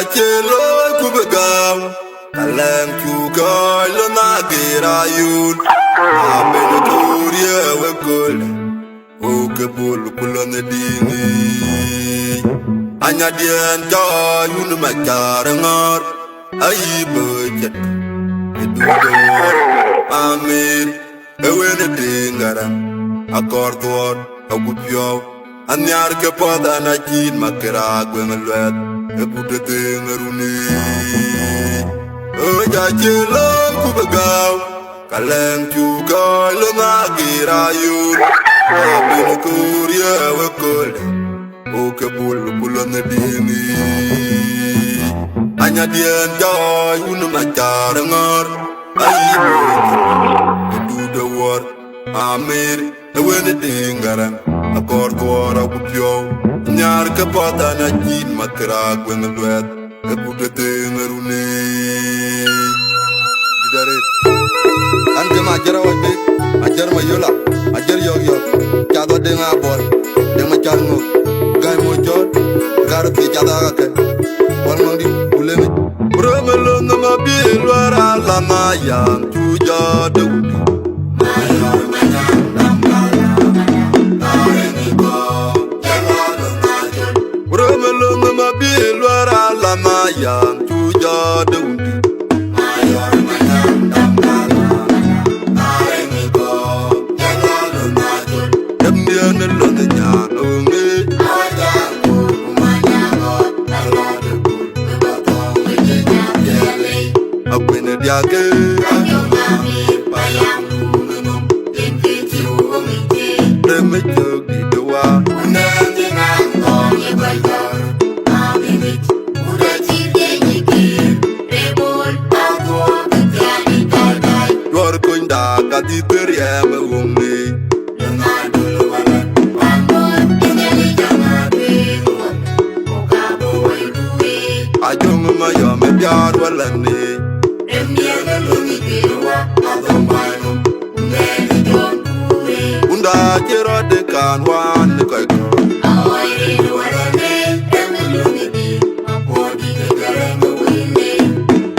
chelo kubegam kalem chuga lo na girayun amen kuriye we kul o ke bol kulon dini anya dien ja yun ma charangor ayi bejet edu amen ewe ne dingara akordor agupyo anyar ke pada na kin makra gwenlwet ebude dengaruni o ja chelo kubagaw kalem chuga lo na girayun amen kuriye we kul o ke bul bulon dini anya dien ja yun ma charangor ayi edu de war amen ewe ne dingara akordor agupyo nyar ke pada na kin makra gwenlwet ebude dengaruni didare an ke majara wate ajar mayola ajar yog chado denga bor dema charngo gay mo jor gar ti chada ka wal mandi bulemi bromelo na mabil wara la na yang tuja de yang tuja deundi mayor manyang damgala areni go jalalo najul demdian lo de nyanonge ajang ku manyango nalode kul bebatong mejenyale akwene diage ayomami payang lunum tinkichu omite demejog di doa unanjinang onge bayar amibit di periam umni dengan dulu balan bangun ini jangan bingung muka boy duwe ajong mayom biar walani emia galungi dewa adong mainum ngeni jom duwe unda jero dekan wan kai ko awai ri walani emilungi di apodi gareng wile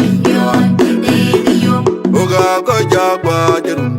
inyon kene yom oga ko jagwa jerum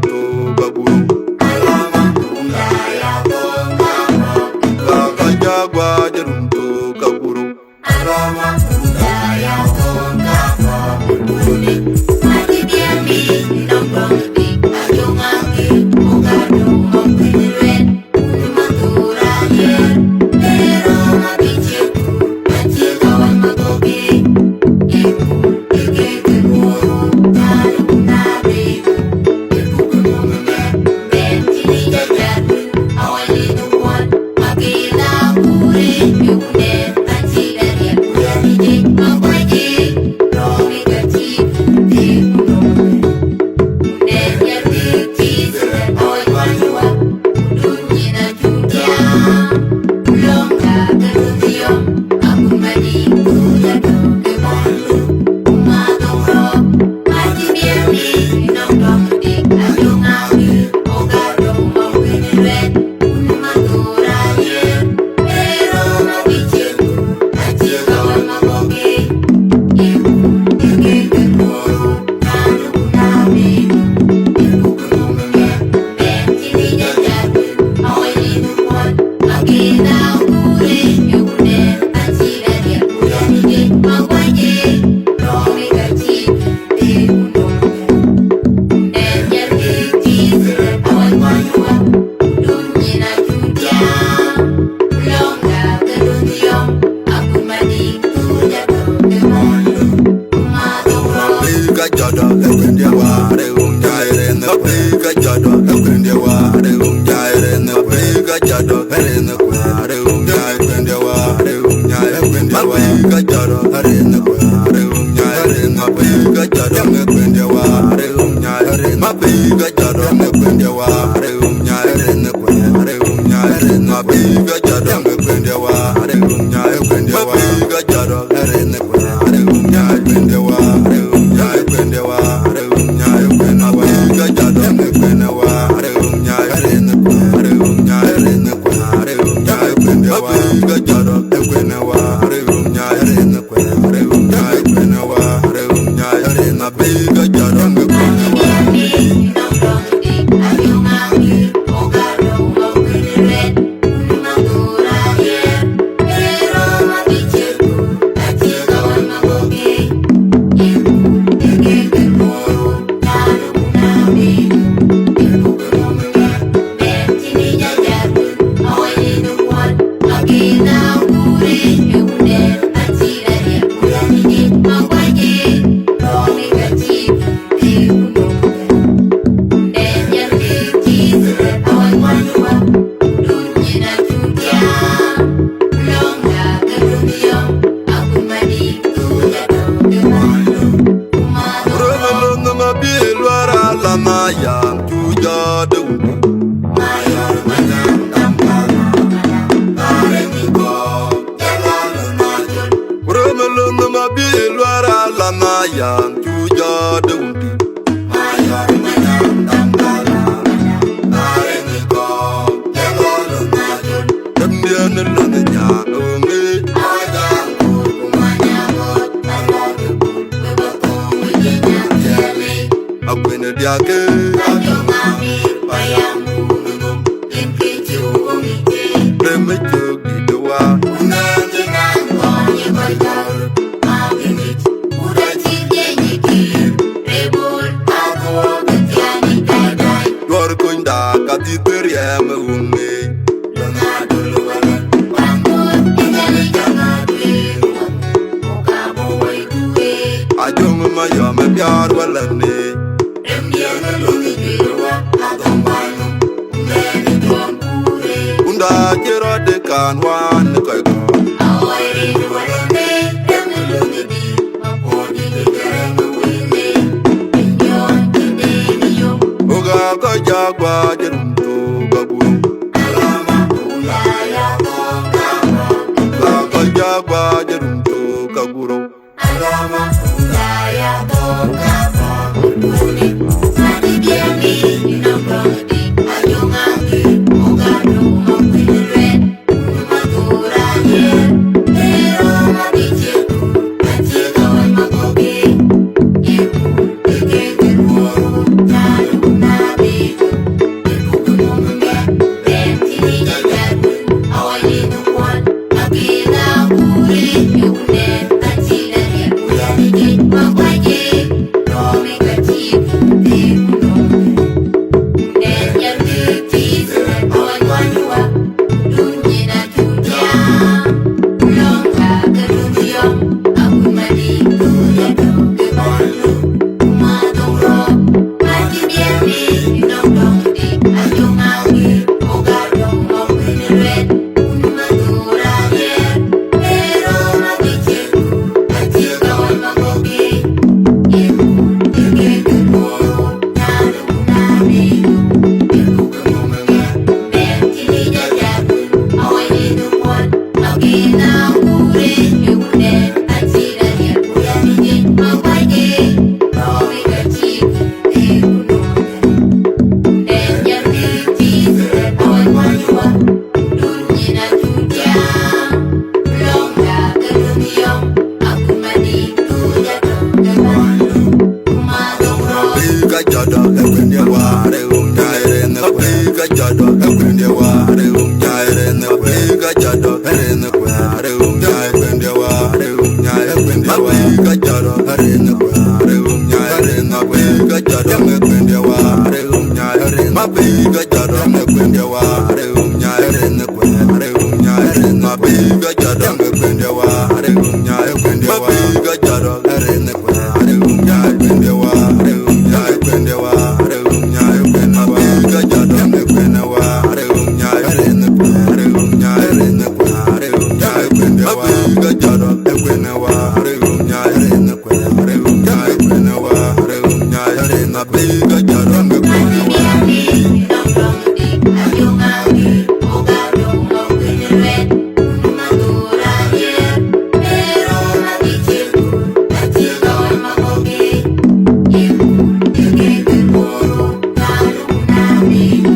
jadu Mayor manang tampal Kareng ko Jalalu najul Remelun mabilwara lana yang jadu Mayor manang tampal Kareng ko Jalalu najul Demian lana janungi Ajang ku kumanyagot Aladu bebekong Wijinya jeli Aku ini diake Ajo ngami Bayang bumingum Inki cium ike Remejog di doa Unang jenang Konye berjol Mabingit Udah cinta nyikir Rebul Aku ketiani dadai Dor kunda kati teriam ungi Dengar dulu walan Pangkut Ijali jangan diruang Muka bawai gue Ajong maya biar walane Remdia ngelungi dirwa Atong banung Uneni tuang kure Unda jero dekan wan koi ko Awai rindu walane Remilungi di Mapodi kejereng wile Inyon kinde niyo Oga ko jagwa jerum tu kaburu Alama ulaya tongkama Oga ko jagwa jerum tu kaburu Alama ulaya tongkama Kune Mati biami Inongkong di Ayo ngaki Oga dungo pinirwen Unu matura yer Pero mabijiku Aci kawan makoge Ibu Ike gerworo Jalu nabiku Ibu kumumbe Ben tini jajarku Awal hidupan Akina kuri Yukunen Aci dari Uya dikit Makwaje Romi kacik Timu Unen yang dikit Awan wanua Dunyi na tuja Longka kerumiyong Aku mandi Tuya doge balu Umatong ro Mati biami Nong dong di Ayo ngawi Oga dong Mau pinirwen Unu matura yer Pero mabijiku Aci kawan makoge Ibu Ike gerworo Nyalu nabiku Ibu kemumenge Ben tini jajarku Awal hidupan Akina kure Yukunen Aci dari Uya dikit Makwaje Romi kacik Timu Dan yang dikit Awan wanua Dunyi na tuja Longga kerumiyong Aku mandi Tuja doge balu Umatong ro Pika jada ekwende ware umnyaire ne Pika jada ekwende ware umnyaire ne Pika jada erene kware umnyaire ware umnyaire kwende ware Pika jada erene kware umnyaire ne Pika jada ekwende ware umnyaire Ma pika jada ekwende ware umnyaire ne kware umnyaire Ma pika jada ekwende ware umnyaire kwende ware Pika jada erene kware umnyaire kwende ware umnyaire kwende ware umnyaire kwende ware Pika jada ekwende ware umnyaire ne kware umnyaire ne kware umnyaire kwende ware Pika jada ekwende ware umnyaire ne kware umnyaire kwende ware umnyaire na Pika jada ekwende ware Ibu, ike gerworo, jalu nabiku